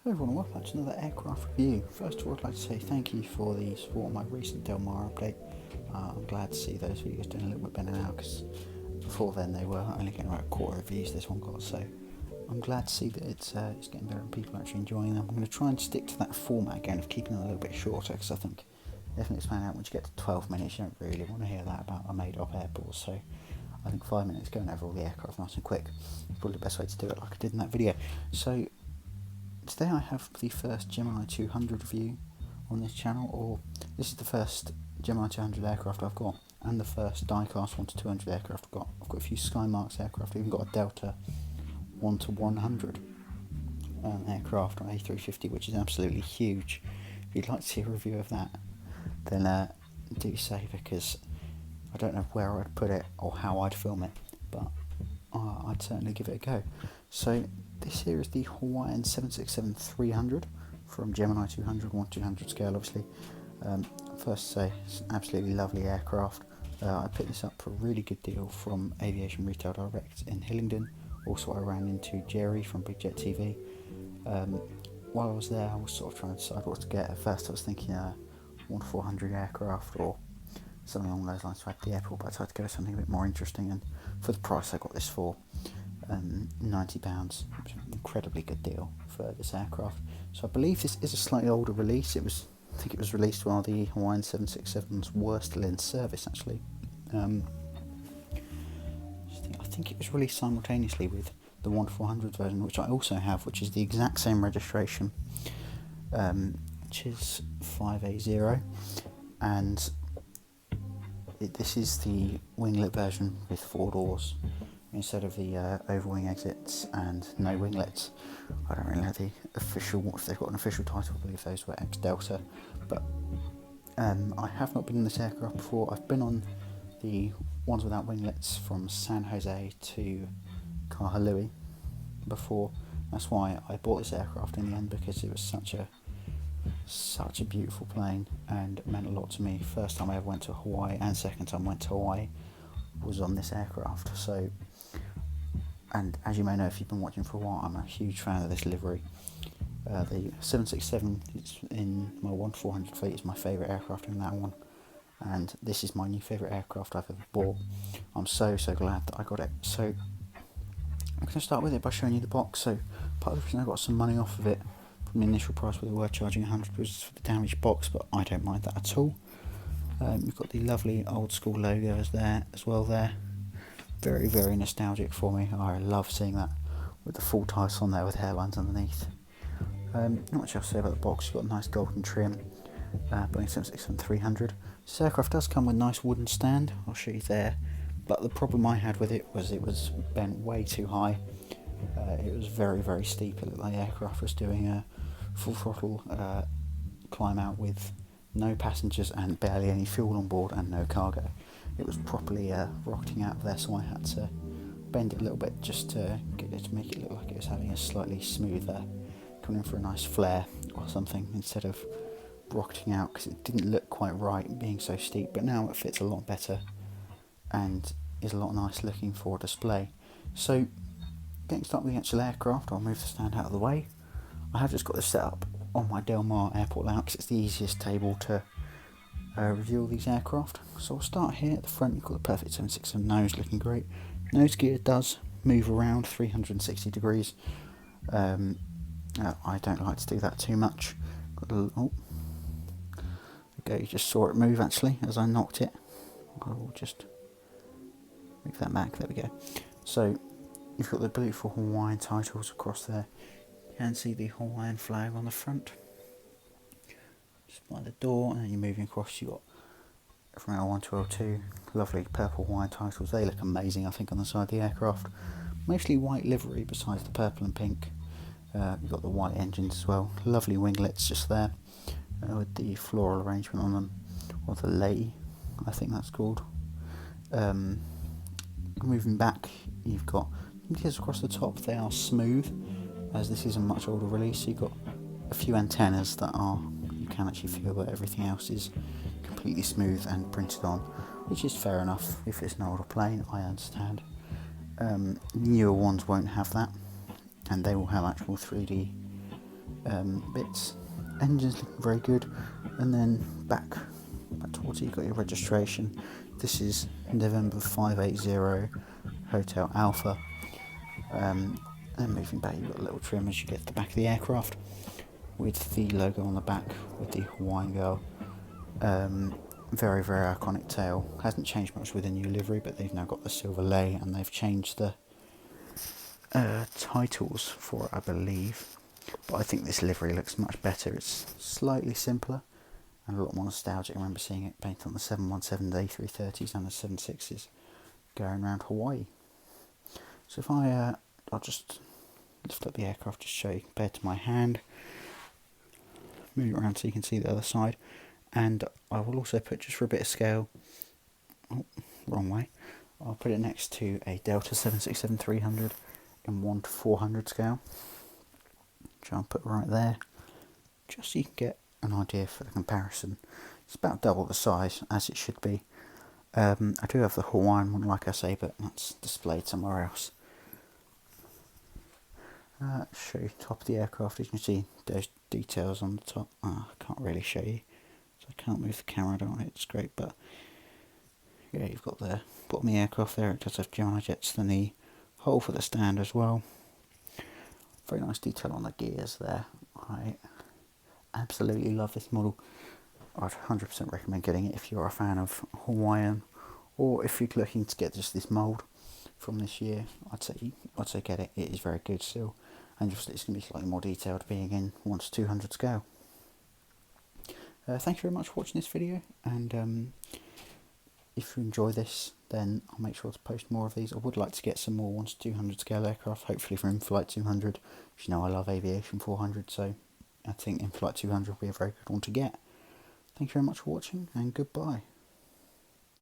Hello everyone, welcome back to another aircraft review. First of all, I'd like to say thank you for the support on my recent Del Mar update. I'm glad to see those videos doing a little bit better now, because before then they were only getting about a quarter of views this one got, so I'm glad to see that it's getting better and people are actually enjoying them. I'm going to try and stick to that format again of keeping them a little bit shorter, because I think definitely it's found out once you get to 12 minutes you don't really want to hear that about a made up airport, so I think 5 minutes going over all the aircraft nice and quick is probably the best way to do it, like I did in that video. So today I have the first Gemini200 review on this channel, or this is the first Gemini200 aircraft I've got, and the first diecast 1 to 200 aircraft I've got. I've got a few Skymarks aircraft, I've even got a Delta 1 to 100 aircraft on A350, which is absolutely huge. If you'd like to see a review of that, then do say, because I don't know where I'd put it or how I'd film it, but I'd certainly give it a go. So this here is the Hawaiian 767-300 from Gemini200, 1/200 scale obviously. First to say, it's an absolutely lovely aircraft. I picked this up for a really good deal from Aviation Retail Direct in Hillingdon. Also I ran into Jerry from Big Jet TV. While I was there I was sort of trying to decide what to get. At first I was thinking 1/400 aircraft or something along those lines to add to the airport, but I tried to go with something a bit more interesting, and for the price I got this for £90, which is an incredibly good deal for this aircraft. So I believe this is a slightly older release. I think it was released while the Hawaiian 767s were still in service actually. I think it was released simultaneously with the 1/400 version, which I also have, which is the exact same registration, which is 5A0, and this is the winglet version with 4 doors instead of the overwing exits and no winglets. I don't really know the official, if they've got an official title. I believe those were ex-Delta, but I have not been in this aircraft before. I've been on the ones without winglets from San Jose to Kahului before. That's why I bought this aircraft in the end, because it was such a beautiful plane and it meant a lot to me. First time I ever went to Hawaii, and second time I went to Hawaii, was on this aircraft. So, and as you may know if you've been watching for a while, I'm a huge fan of this livery. The 767 is in my 1/400 fleet is my favourite aircraft in that one, and this is my new favourite aircraft I've ever bought. I'm so glad that I got it. So I'm going to start with it by showing you the box. So part of the reason I got some money off of it from the initial price where they were charging 100 was for the damaged box, but I don't mind that at all. You've got the lovely old school logos there as well there. Very nostalgic for me. I love seeing that with the full title on there with hairlines underneath. Not much else to say about the box. You've got a nice golden trim, Boeing 767-300. This aircraft does come with a nice wooden stand, I'll show you there, but the problem I had with it was bent way too high. It was very steep. It looked like the aircraft was doing a full throttle climb out with no passengers and barely any fuel on board and no cargo. It was properly rocketing out of there, so I had to bend it a little bit just to make it look like it was having a slightly smoother, coming in for a nice flare or something, instead of rocketing out, because it didn't look quite right being so steep. But now it fits a lot better and is a lot nice looking for display. So getting started with the actual aircraft, I'll move the stand out of the way. I have just got this set up on my Del Mar airport lounge because it's the easiest table to review all these aircraft. So I'll start here at the front. You've got the perfect 767 nose, looking great. Nose gear does move around 360 degrees. I don't like to do that too much. Got a little, there you go, you just saw it move actually as I knocked it. I'll just move that back, there we go. So you've got the beautiful Hawaiian titles across there. You can see the Hawaiian flag on the front, just by the door, and then you're moving across, you've got from L1 to L2, lovely purple Hawaiian titles. They look amazing, I think, on the side of the aircraft. Mostly white livery besides the purple and pink. You've got the white engines as well. Lovely winglets just there, with the floral arrangement on them, or the lei, I think that's called. Moving back, you've got indicators across the top. They are smooth, as this is a much older release. So you've got a few antennas that you can actually feel that everything else is completely smooth and printed on, which is fair enough if it's an older plane, I understand. Newer ones won't have that, and they will have actual 3D bits. Engine's looking very good, and then back towards it, you've got your registration. This is November 580 Hotel Alpha. And moving back, you've got a little trim as you get to the back of the aircraft with the logo on the back with the Hawaiian girl. Very, very iconic tail. Hasn't changed much with the new livery, but they've now got the silver lei, and they've changed the titles for it, I believe. But I think this livery looks much better. It's slightly simpler and a lot more nostalgic. I remember seeing it painted on the 717s, A330s and the 76s going around Hawaii. So if I'll just lift up the aircraft to show you compared to my hand. Move it around so you can see the other side. And I will also put, just for a bit of scale, wrong way, I'll put it next to a Delta 767-300 in 1:400 scale, which I'll put right there, just so you can get an idea for the comparison. It's about double the size, as it should be. I do have the Hawaiian one, like I say, but that's displayed somewhere else. Show you the top of the aircraft. You can see those details on the top. I can't really show you, so I can't move the camera, don't want it, it's great, but yeah, you've got the bottom of the aircraft there. It does have Gemini jets, then the hole for the stand as well. Very nice detail on the gears there. I absolutely love this model. I'd 100% recommend getting it if you're a fan of Hawaiian, or if you're looking to get just this mould from this year. I'd say get it. It is very good still, and just it's going to be slightly more detailed, being in 1:200 scale. Thank you very much for watching this video, and if you enjoy this, then I'll make sure to post more of these. I would like to get some more 1:200 scale aircraft, hopefully from In-Flight 200. As you know, I love Aviation 400, so I think In-Flight 200 will be a very good one to get. Thank you very much for watching, and goodbye.